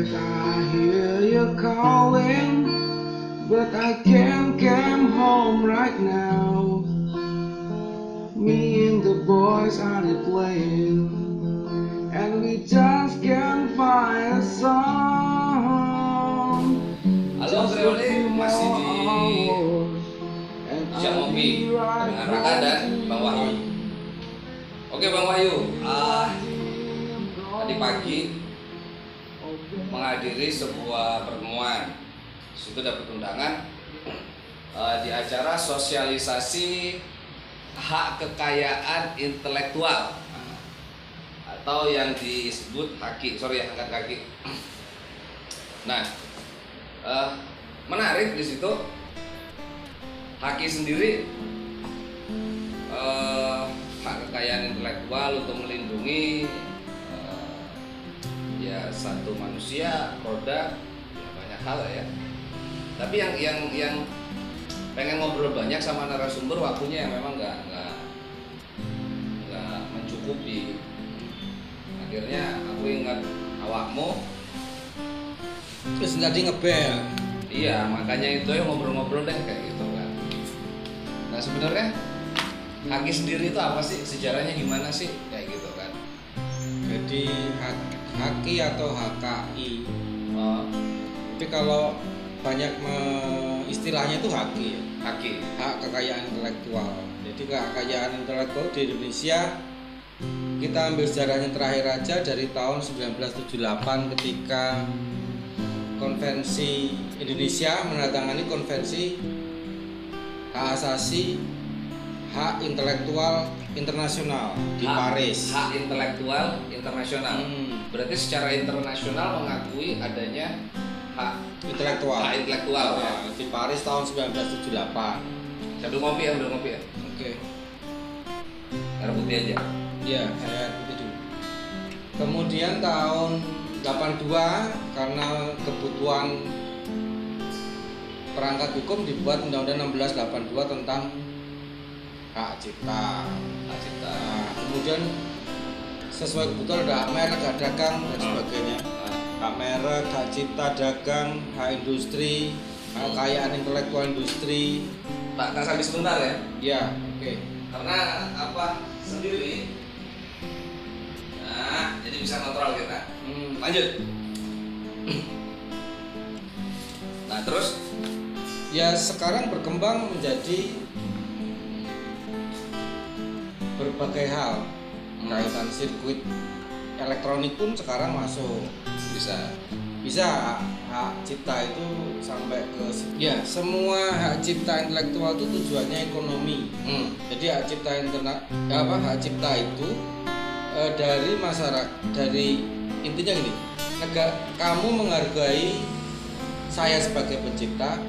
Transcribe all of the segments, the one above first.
Spirit, I hear you calling, but I can't come home right now. Me and the boys are playing, and we just can't find a song. Halo Greoli, masih di Siang Ngopi dengan Raka dan Bang Wahyu. Oke Bang Wahyu, tadi pagi menghadiri sebuah pertemuan. Situ dapat undangan di acara sosialisasi hak kekayaan intelektual atau yang disebut HAKI. Sorry ya, angkat kaki. Nah, menarik di situ. HAKI sendiri hak kekayaan intelektual untuk melindungi ya satu manusia, produk, ya banyak hal ya. Tapi yang pengen ngobrol banyak sama narasumber, waktunya yang memang nggak mencukupi. Akhirnya aku ingat awakmu terus tadi ngebel. Iya, makanya itu ya ngobrol-ngobrol deh kayak gitu kan. Nah sebenarnya HAKI sendiri itu apa sih? Sejarahnya gimana sih? Kayak gitu kan. Jadi HAKI atau HKI. Oh. Tapi kalau banyak istilahnya itu HAKI ya. HAKI, hak kekayaan intelektual. Jadi kekayaan intelektual di Indonesia, kita ambil sejarahnya terakhir aja dari tahun 1978 ketika Konvensi Indonesia menandatangani konvensi hak asasi hak intelektual internasional di Paris. Hak intelektual internasional. Berarti secara internasional mengakui adanya hak intelektual. Hak intelektual ya. Di Paris tahun 1978. Sambil ngopi ya, Oke. Air putih aja. Iya, saya itu dulu. Kemudian tahun 82 karena kebutuhan perangkat hukum dibuat Undang-Undang 1682 tentang hak cipta. Nah, kemudian sesuai kebutuhan ada hak merek, hak dagang dan sebagainya. Hak merek, hak cipta, dagang, hak industri, hak kekayaan intelektual industri. Tak sambil sebentar ya. Ya, oke. Karena apa sendiri. Nah, jadi bisa kontrol kita. Lanjut. Nah, terus Ya sekarang berkembang menjadi berbagai hal. Kaitan sirkuit elektronik pun sekarang masuk. Bisa hak cipta itu sampai ke ya semua hak cipta intelektual itu tujuannya ekonomi. Jadi hak cipta hak cipta itu dari masyarakat, dari intinya gini, kamu menghargai saya sebagai pencipta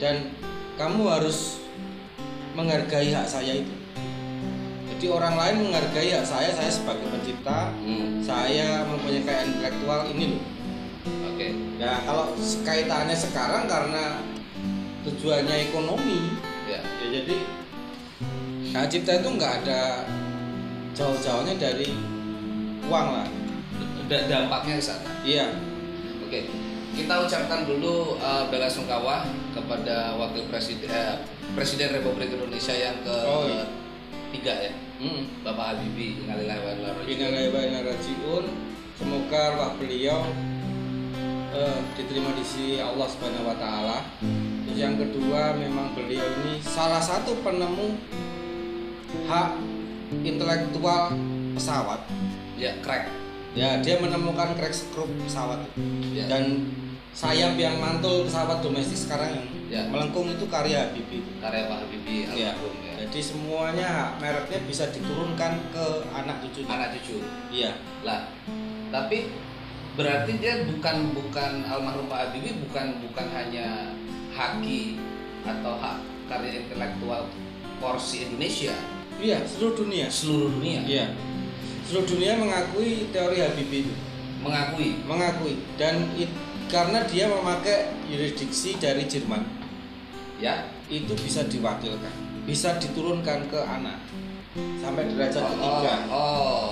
dan kamu harus menghargai hak saya itu. Jadi orang lain menghargai hak saya sebagai pencipta, saya mempunyai kekayaan intelektual ini loh. Oke. Nah kalau kaitannya sekarang karena tujuannya ekonomi, ya jadi hak cipta itu nggak ada jauh-jauhnya dari uang lah. Dampaknya ke sana. Iya. Oke. Kita ucapkan dulu bela sungkawa kepada Wakil Presiden Republik Indonesia yang ke-3 ya. Bapak Habibie, innalillahi wa inna ilaihi raji'un. Semoga roh beliau diterima di sisi Allah Subhanahu wa taala. Terus yang kedua, memang beliau ini salah satu penemu hak intelektual pesawat. Ya, crack. Ya, dia menemukan crack skrup pesawat. Ya. Dan sayap yang mantul pesawat domestik sekarang ya. melengkung itu karya Habibie. Karya Pak Habibie almarhum ya. Jadi semuanya hak mereknya bisa diturunkan ke anak cucu. Anak cucu. Iya. Lah, tapi berarti dia bukan almarhum Pak Habibie bukan hanya HAKI atau hak karya intelektual porsi Indonesia. Iya, seluruh dunia. Iya. Seluruh dunia mengakui teori Habibie itu. Mengakui dan karena dia memakai yurisdiksi dari Jerman. Ya, itu bisa diwakilkan, bisa diturunkan ke anak sampai derajat ketiga.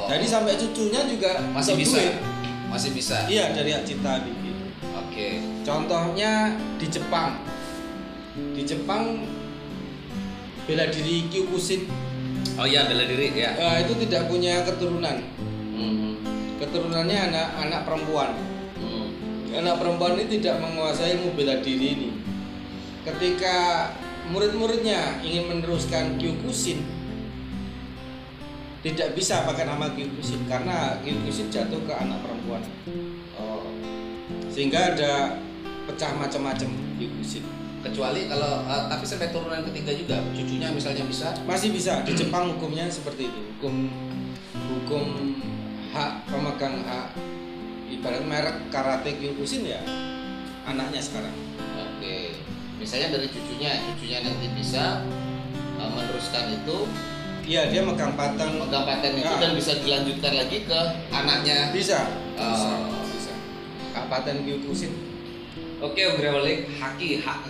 Jadi sampai cucunya juga masih bisa. Masih bisa. Iya, dari hak cipta HBB. Oke. Contohnya di Jepang. Di Jepang bela diri Kyokushin. Oh iya, bela diri ya. Itu tidak punya keturunan. Keturunannya anak perempuan. Anak perempuan ini tidak menguasai ilmu bela diri ini. Ketika murid-muridnya ingin meneruskan Kyokushin, tidak bisa pakai nama Kyokushin karena Kyokushin jatuh ke anak perempuan. Sehingga ada pecah macam-macam Kyokushin. Kecuali kalau tapi sampai turunan ketiga juga, cucunya misalnya bisa. Masih bisa. Di Jepang hukumnya seperti itu. Hukum hak pemegang hak ibarat merek karate Kyokushin ya anaknya sekarang. Oke. Misalnya dari cucunya nanti bisa meneruskan itu. Iya, dia megang paten itu dan bisa dilanjutkan lagi ke anaknya. Bisa. Hak paten Kyokushin. Oke, Om Grewalik, hak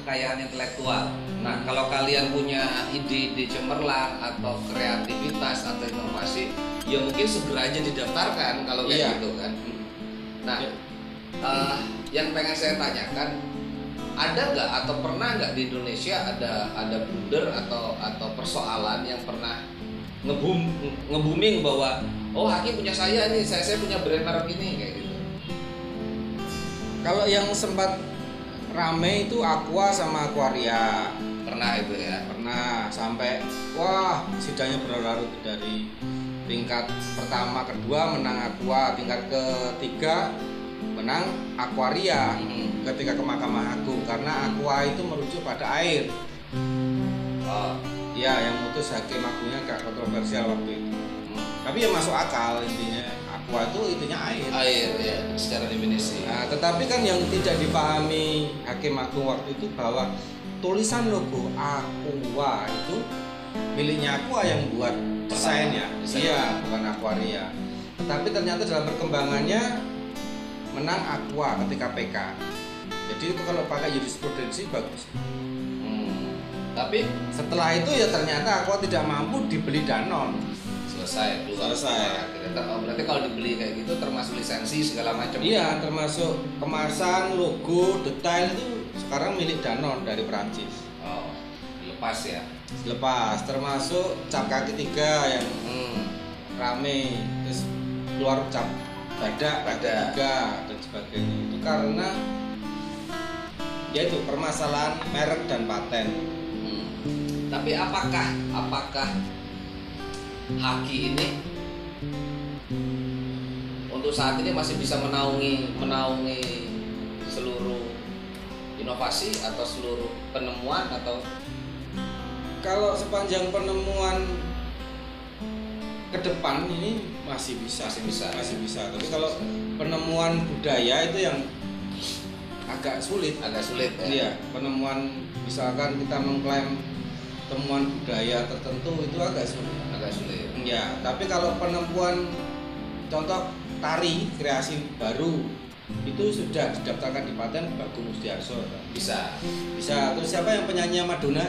kekayaan intelektual. Nah, kalau kalian punya ide-ide cemerlang atau kreativitas atau inovasi, ya mungkin segera aja didaftarkan kalau kayak gitu kan. Nah, yang pengen saya tanyakan, ada nggak atau pernah nggak di Indonesia ada blunder atau persoalan yang pernah nge-booming bahwa Haki punya saya nih, saya punya brand merek ini kayak gitu. Kalau yang sempat rame itu Aqua sama Aquaria. Pernah itu ya? Pernah, sampai sidangnya berlarut dari tingkat pertama, kedua menang Aqua, tingkat ketiga menang Aquaria ketika ke Mahkamah Agung karena Aqua itu merujuk pada air. Ya, yang mutus hakim agungnya agak kontroversial waktu itu. Tapi ya masuk akal intinya. Aqua itu intinya air. Air ya, secara definisi. Nah, tetapi kan yang tidak dipahami hakim agung waktu itu bahwa tulisan logo Aqua itu miliknya Aqua yang buat desainnya. Iya, bukan Aquaria. Tetapi ternyata dalam perkembangannya menang Aqua ketika PK. Jadi itu kalau pakai jurisprudensi bagus. Tapi setelah itu ya ternyata Aqua tidak mampu dibeli Danone. Selesai. Berarti kalau dibeli kayak gitu termasuk lisensi segala macam. Iya, termasuk kemasan, logo, detail itu sekarang milik Danone dari Perancis. Lepas ya. Lepas, termasuk cap kaki 3 yang rame, terus keluar cap badak 3 dan sebagainya. Itu karena yaitu permasalahan merek dan paten. Tapi apakah Haki ini untuk saat ini masih bisa menaungi seluruh inovasi atau seluruh penemuan atau? Kalau sepanjang penemuan ke depan ini masih bisa. Tapi kalau penemuan budaya itu yang agak sulit ya. Iya, penemuan misalkan kita mengklaim temuan budaya tertentu itu agak sulit. Ya, tapi kalau penemuan contoh tari kreasi baru itu sudah didaftarkan di paten Bagong Mustiarso. Bisa. Terus siapa yang penyanyi Madonna?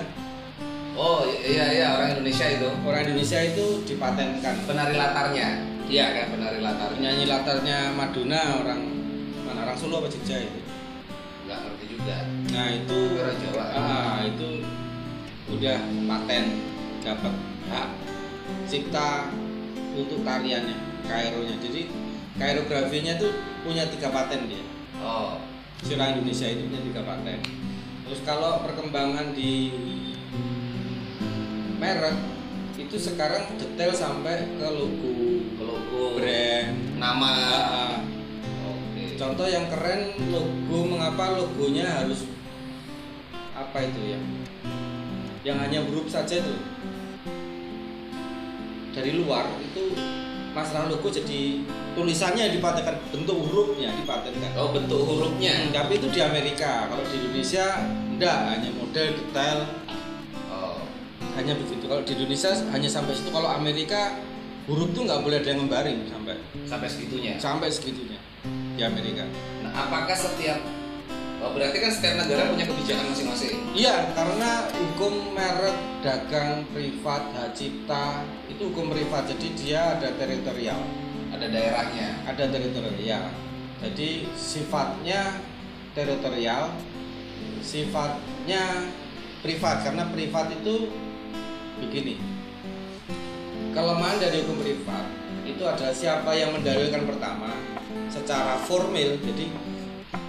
Oh iya, orang Indonesia itu. Orang Indonesia itu dipatenkan. Penari latarnya. Iya kan, penari latarnya. Penyanyi latarnya Madonna orang Solo apa Jogja itu? Nggak ngerti juga. Nah itu orang Jawa. Itu udah paten, dapat hak cipta untuk tariannya, kaironya. Jadi kairografinya tuh punya 3 paten dia. Si orang Indonesia itu punya 3 paten. Terus kalau perkembangan di merek itu sekarang detail sampai ke logo brand, nama. Contoh yang keren logo, mengapa logonya harus apa itu ya? Yang hanya huruf saja itu. Dari luar itu masalah logo jadi tulisannya dipatenkan, bentuk hurufnya dipatenkan. Bentuk hurufnya. Tapi itu di Amerika. Kalau di Indonesia enggak, hanya model detail. Hanya begitu. Kalau di Indonesia hanya sampai situ. Kalau Amerika huruf tuh nggak boleh ada yang membaring sampai segitunya. Sampai segitunya di Amerika. Nah, apakah berarti kan setiap negara punya kebijakan masing-masing? Iya, karena hukum merek dagang privat hak cipta itu hukum privat, jadi dia ada teritorial. Ada daerahnya. Ada teritorial, ya. Jadi sifatnya teritorial, sifatnya privat. Karena privat itu begini, kelemahan dari hukum privat itu adalah siapa yang mendalilkan pertama secara formil. Jadi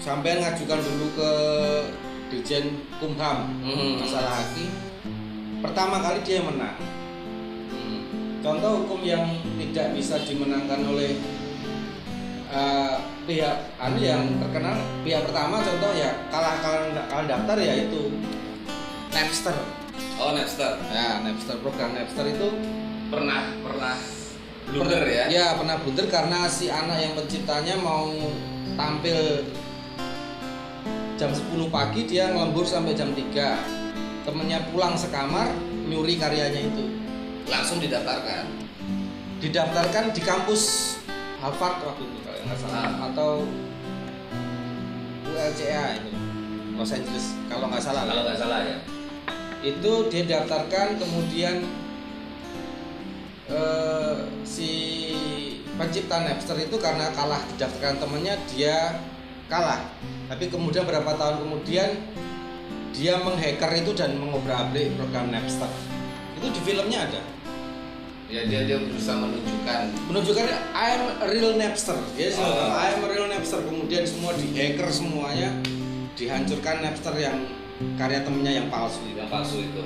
sampean ngajukan dulu ke Dirjen Kumham masalah haki, pertama kali dia yang menang. Contoh hukum yang tidak bisa dimenangkan oleh pihak yang terkenal, pihak pertama contoh ya kalah daftar ya itu Napster. Oh, Napster. Ya, Napster, program Napster itu pernah blunder ya? Ya, pernah blunder karena si anak yang penciptanya mau tampil jam 10 pagi, dia ngelembur sampai jam 3. Temennya pulang sekamar nyuri karyanya itu. Langsung didaftarkan. Didaftarkan di kampus Harvard waktu itu kalau nggak salah, atau ULCA itu, Los Angeles kalau nggak salah. Kalau nggak salah ya. Itu dia daftarkan, kemudian si pencipta Napster itu karena kalah didaftarkan temannya, dia kalah. Tapi kemudian berapa tahun kemudian dia menghacker itu dan mengobrak-abrik program Napster. Itu di filmnya ada. Ya, dia berusaha menunjukkan I'm a real Napster. Yes, I'm a real Napster. Kemudian semua dihacker, semuanya dihancurkan Napster yang karya temennya yang palsu. Yang palsu itu.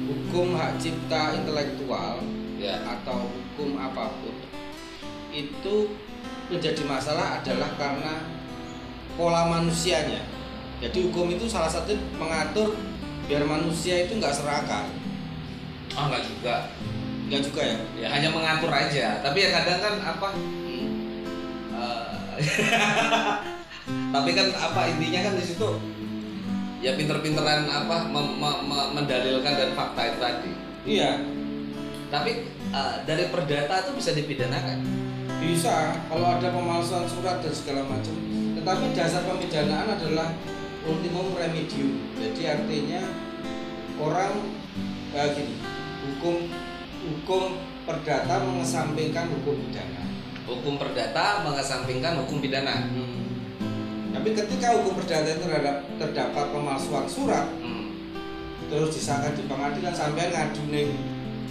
Hukum hak cipta intelektual ya, atau hukum apapun itu menjadi masalah adalah karena pola manusianya. Jadi hukum itu salah satu mengatur biar manusia itu nggak serakah. Nggak juga ya? Ya hanya mengatur aja. Tapi ya kadang kan apa? Tapi kan apa intinya kan di situ ya pinter-pinteran apa mendalilkan dan fakta itu tadi. Iya. Tapi dari perdata itu bisa dipidanakan. Bisa kalau ada pemalsuan surat dan segala macam. Tetapi dasar pemidanaan adalah ultimum remedium. Jadi artinya orang gini, hukum perdata mengesampingkan hukum pidana. Hukum perdata mengesampingkan hukum pidana. Tapi ketika hukum perdata itu terdapat pemalsuan surat, terus disahkan di pengadilan, sampai ngadu ning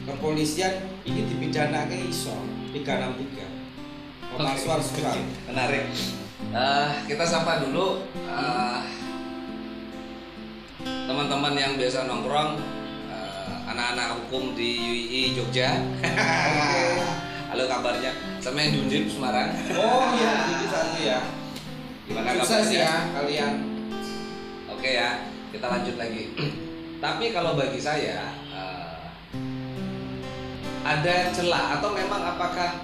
kepolisian, ini dipidana ke iso 363 pemalsuan surat. Menarik. Kita sapa dulu teman-teman yang biasa nongkrong, anak-anak hukum di UII Jogja. Halo, kabarnya? Sama yang di Undip Semarang. Oh iya, itu satu ya. Gimana sukses kabarnya? Ya kalian. Oke ya, kita lanjut lagi. Tapi kalau bagi saya ada celah atau memang apakah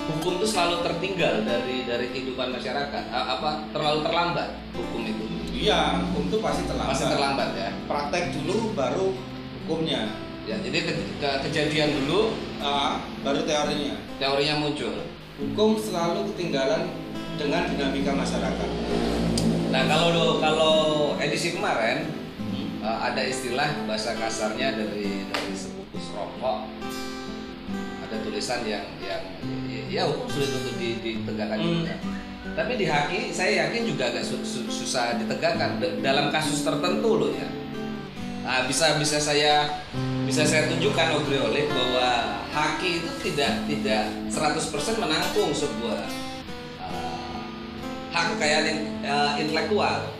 hukum itu selalu tertinggal dari kehidupan masyarakat? Terlalu terlambat hukum itu? Iya, hukum itu pasti terlambat. Pasti terlambat ya. Praktek dulu baru hukumnya. Ya, jadi kejadian dulu, baru teorinya. Teorinya muncul. Hukum selalu ketinggalan dengan dinamika masyarakat. Nah, kalau edisi kemarin ada istilah bahasa kasarnya dari sebungkus rokok, ada tulisan yang ya hukum sulit untuk ditegakkan juga. Tapi di haki saya yakin juga agak susah ditegakkan dalam kasus tertentu loh ya. Bisa saya tunjukkan Obriolik bahwa haki itu tidak 100% menanggung sebuah hak kekayaan intelektual.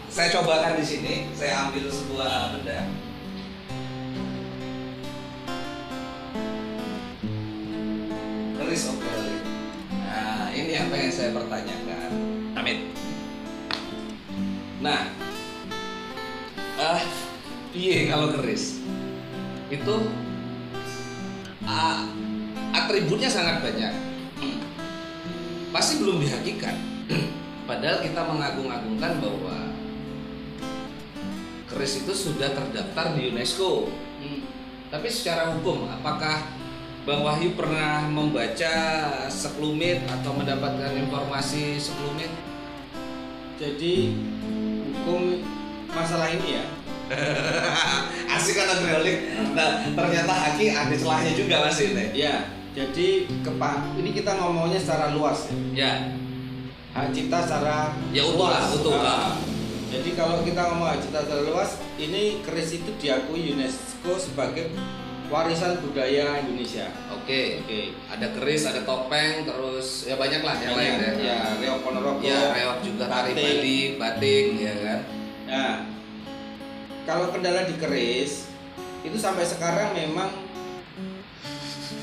Saya cobakan di sini, saya ambil sebuah benda. Keris Obriolik. Nah, ini yang pengen saya pertanyakan. Amit. Nah, iya kalau keris itu atributnya sangat banyak, pasti belum dihakikat. Padahal kita mengagung-agungkan bahwa keris itu sudah terdaftar di UNESCO. Tapi secara hukum, apakah Bang Wahyu pernah membaca sekelumit atau mendapatkan informasi sekelumit? Jadi hukum masalah ini ya. Asik kata Obriolik. Nah, ternyata haki ada celahnya juga Mas ini. Ya. Jadi ini kita ngomongnya secara luas ya. Ya. Hak cipta secara Ya utuh lah, luas. utuh lah. Jadi kalau kita ngomong hak cipta secara luas, ini keris itu diakui UNESCO sebagai warisan budaya Indonesia. Oke. Ada keris, ada topeng, terus ya banyak lah yang lain ya. Ya, reok ponorogo. Ya, reok juga, tari Bali, batik, ya kan. Nah, kalau kendala di keris itu sampai sekarang memang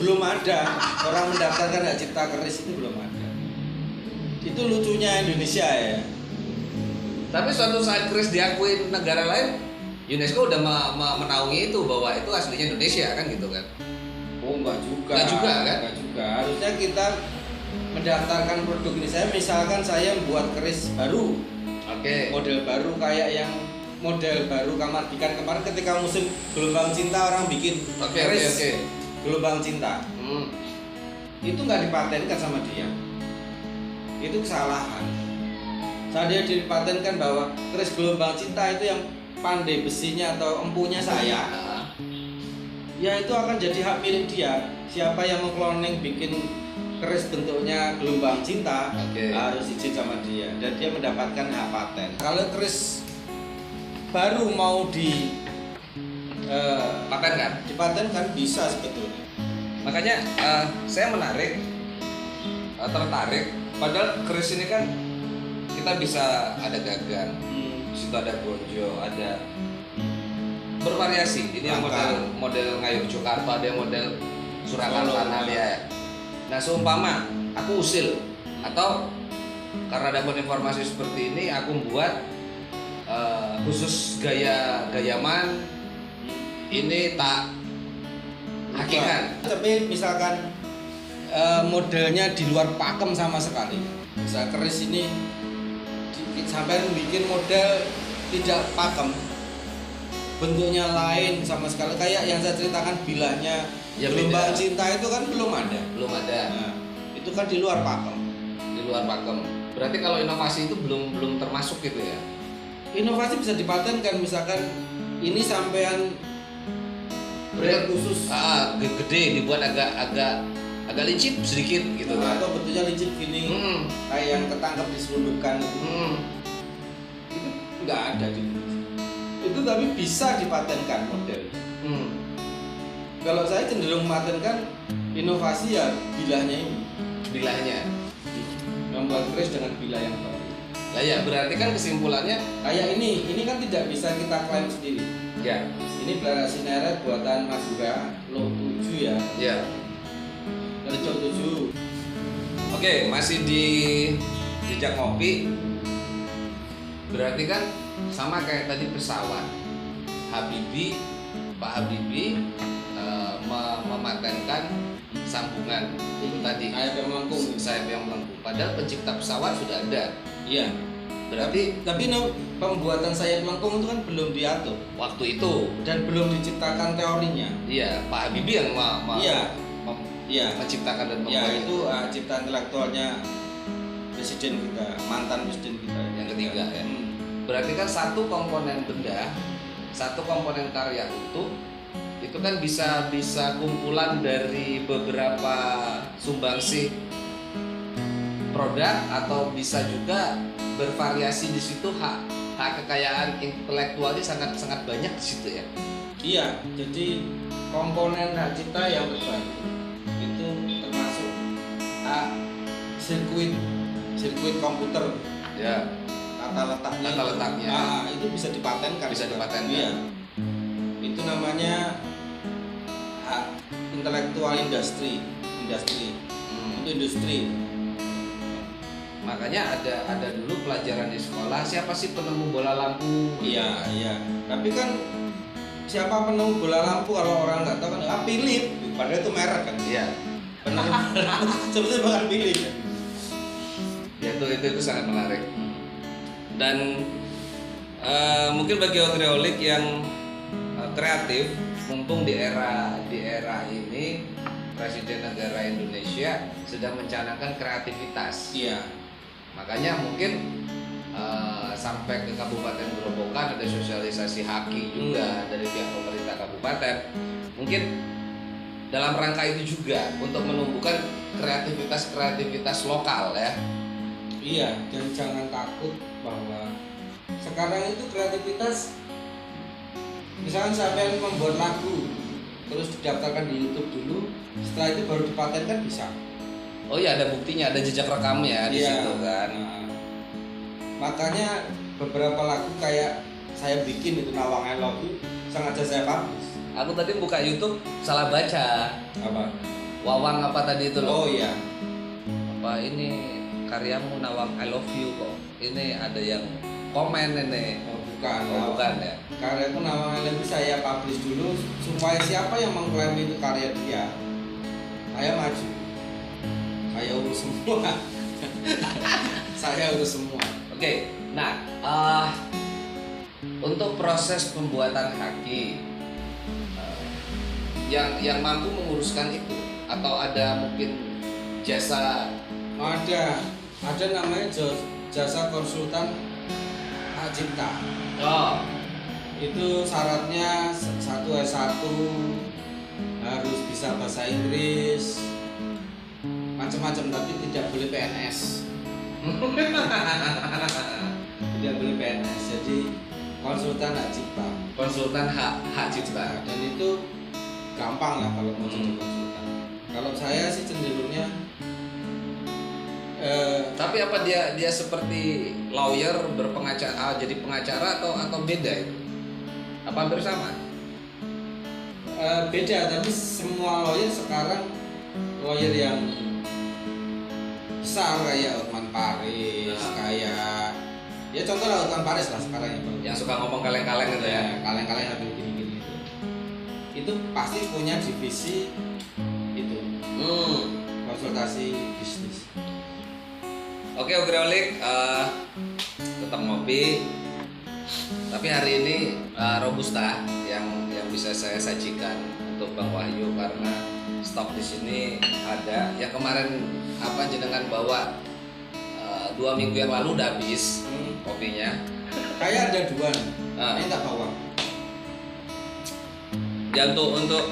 belum ada orang mendaftarkan hak cipta keris, itu belum ada. Itu lucunya Indonesia ya. Tapi suatu saat keris diakui negara lain, UNESCO udah menaungi itu bahwa itu aslinya Indonesia kan gitu kan? Oh enggak juga. Enggak juga kan? Enggak juga. Harusnya kita mendaftarkan produk ini. Saya membuat keris baru. Oke. Model baru kayak yang model baru Kamardikan kemarin ketika musim gelombang cinta orang bikin keris. Gelombang cinta. Itu nggak dipatenkan sama dia. Itu kesalahan. Saat dia dipatenkan bahwa keris gelombang cinta itu yang pandai besinya atau empunya saya, ya itu akan jadi hak milik dia. Siapa yang mengkloning bikin keris bentuknya gelombang cinta harus izin sama dia dan dia mendapatkan hak paten. Kalau keris baru mau dipatenkan bisa sebetulnya. Makanya saya tertarik. Padahal keris ini kan kita bisa ada gagang, di situ ada gonjo, ada bervariasi. Ini yang model Ngayog Jakarta, ada yang model Surakarta ya. Nah, seumpama aku usil atau karena dapat informasi seperti ini, aku buat khusus gayaman ini tak hakikat. Tapi misalkan modelnya di luar pakem sama sekali. Bisa keris ini sampai bikin model tidak pakem, bentuknya lain sama sekali kayak yang saya ceritakan bilahnya ya, gelombang cinta itu kan belum ada. Nah, itu kan di luar pakem. Berarti kalau inovasi itu belum termasuk gitu ya? Inovasi bisa dipatenkan, misalkan ini sampean brand khusus gede dibuat agak licin sedikit gitu kan, atau bentuknya licin gini kayak yang ketangkep diselundupkan itu nggak ada di itu, tapi bisa dipatenkan model. Kalau saya cenderung mematenkan inovasi ya bilahnya membuat keris dengan bilah yang baru. Lah ya, berarti kan kesimpulannya kayak ini kan tidak bisa kita klaim sendiri ya. Ini belara Sineret buatan Madura Lo 7 ya. Ya. Lo 7. Oke, masih di jejak ngopi. Berarti kan sama kayak tadi pesawat. Pak Habibie mematenkan sambungan itu tadi sayap yang melengkung. Padahal pencipta pesawat sudah ada. Iya. Berarti tapi pembuatan sayap melengkung itu kan belum diatur waktu itu dan belum diciptakan teorinya. Iya, Pak Habibie yang menciptakan dan membuat. Ya, itu ciptaan intelektualnya presiden kita, mantan presiden kita yang ketiga ya. Berarti kan satu komponen benda, satu komponen karya utuh itu kan bisa kumpulan dari beberapa sumbangsih produk atau bisa juga bervariasi di situ. Hak kekayaan intelektualnya sangat banyak di situ ya. Iya, jadi komponen hak cipta yang terbaik itu termasuk sirkuit komputer ya, tata letaknya itu bisa dipatenkan. Iya. Itu namanya hak intelektual industri. Itu industri. Makanya ada dulu pelajaran di sekolah, siapa sih penemu bola lampu? Iya. Tapi kan siapa penemu bola lampu kalau orang nggak tahu kan Philip, padahal itu merek kan. Iya. Penemu sebetulnya bukan Philip. Ya itu sangat menarik. Dan mungkin bagi otriolik yang kreatif, mumpung di era ini Presiden negara Indonesia sedang mencanangkan kreativitas. Iya. Makanya mungkin sampai ke Kabupaten Gerobokan ada sosialisasi haki juga dari pihak pemerintah kabupaten. Mungkin dalam rangka itu juga untuk menumbuhkan kreativitas lokal ya. Iya, dan jangan takut bahwa sekarang itu kreativitas, misalkan sampai membuat lagu terus didaftarkan di YouTube dulu, setelah itu baru dipatenkan bisa. Oh iya, ada buktinya, ada jejak rekamnya di situ kan. Nah, makanya beberapa lagu kayak saya bikin itu Nawang I Love You sengaja saya publish. Aku tadi buka YouTube salah baca. Apa? Wawang apa tadi itu loh? Oh iya. Apa ini karyamu Nawang I Love You kok? Ini ada yang komen ini. Oh bukan. Oh, bukan ya. Karya itu Nawang I Love You saya publish dulu supaya siapa yang mengklaim itu karya dia, saya maju. Saya urus semua. Saya urus semua. Oke, nah untuk proses pembuatan haki yang mampu menguruskan itu atau ada mungkin jasa? Ada namanya jasa konsultan hak cipta. Oh, Itu syaratnya 1 S1, harus bisa bahasa Inggris, macam-macam, tapi tidak boleh PNS. Tidak boleh PNS. Jadi konsultan hak cipta. konsultan hak cipta. Dan itu gampang lah kalau mau jadi konsultan. Kalau saya sih cenderungnya Tapi apa dia seperti lawyer berpengacara, jadi pengacara atau beda itu? Apa hampir sama? beda, tapi semua lawyer sekarang lawyer yang besar kayak Hotman Paris, kayak ya contoh lah Hotman Paris lah sekarang Yang suka ngomong kaleng-kaleng itu ya. kaleng-kaleng atau gini-gini itu pasti punya divisi itu konsultasi bisnis. Oke, Ogrolik, tetap ngopi. Tapi hari ini robusta yang bisa saya sajikan untuk Bang Wahyu karena stok di sini ada. Yang kemarin apa jenengan bawa 2 minggu yang lalu udah habis kopinya. Kayak ada 2 nih. Ini tak bawa. Ya untuk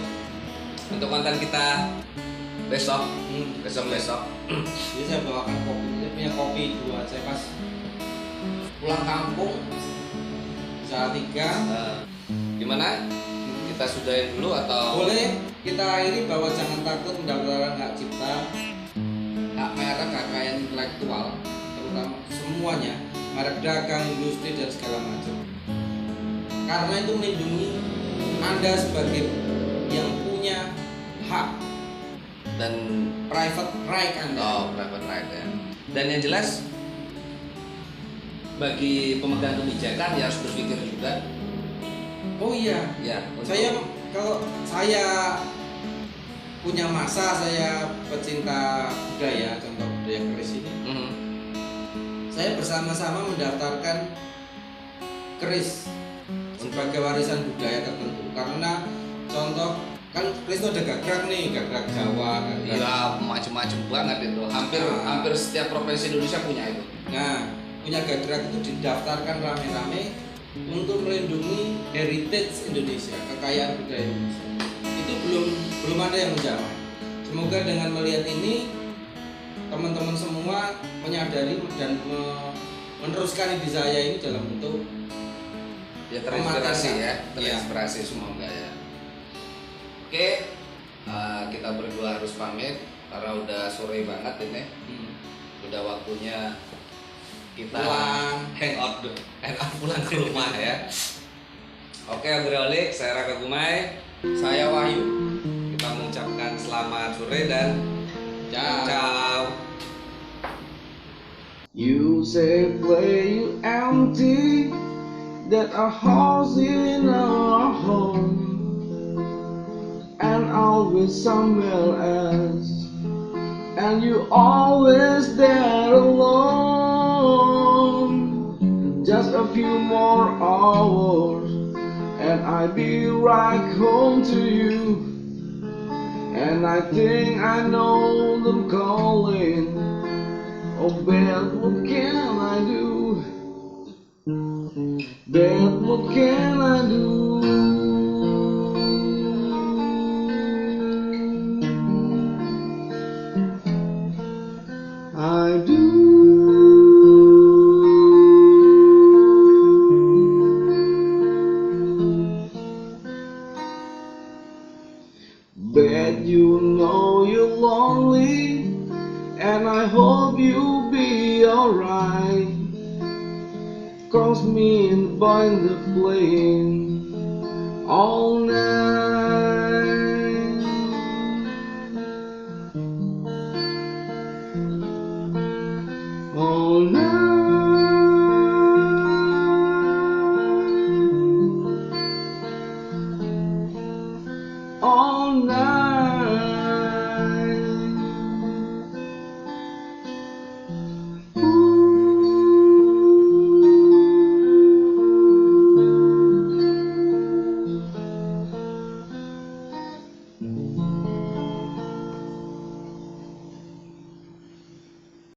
konten kita besok. Jadi saya bawakan kopi. Saya punya kopi 2. Saya pas pulang kampung Salatiga. Gimana? Kita sudahin dulu atau? Boleh kita akhiri bahwa jangan takut mendaftarkan hak cipta, hak merek, kekayaan intelektual, terutama semuanya, merek dagang, industri dan segala macam. Karena itu melindungi Anda sebagai yang punya hak Dan private right Anda. Oh, private right ya. Dan yang jelas bagi pemegang kebijakan ya harus berpikir juga. Oh iya. Ya, Kalau saya punya masa, saya pecinta budaya, contoh budaya keris ini. Saya bersama-sama mendaftarkan keris sebagai warisan budaya tertentu. Karena contoh kan keris itu ada gagrak nih, gagrak Jawa, gagrak. Ya macam-macam banget itu. Hampir setiap provinsi Indonesia punya itu. Nah, punya gagrak itu didaftarkan rame-rame untuk melindungi heritage Indonesia, kekayaan budaya Indonesia. Itu belum ada yang menjawab. Semoga dengan melihat ini teman-teman semua menyadari dan meneruskan ide saya ini dalam bentuk Ya terinspirasi ya, terinspirasi semoga ya. Oke, kita berdua harus pamit karena udah sore banget ini. Udah waktunya kita hangout pulang ke rumah ya. Oke, Ogrolik, saya Raka Gumai, saya Wahyu. kita mengucapkan selamat sore dan ciao. You say play you empty, that our house in our home, and always somewhere else, and you always there alone. Just a few more hours, and I'll be right home to you. And I think I know them calling. Oh, Beth, what can I do? Beth, what can I do? Bet you know you're lonely, and I hope you'll be alright. 'Cause me and the band are playing all night.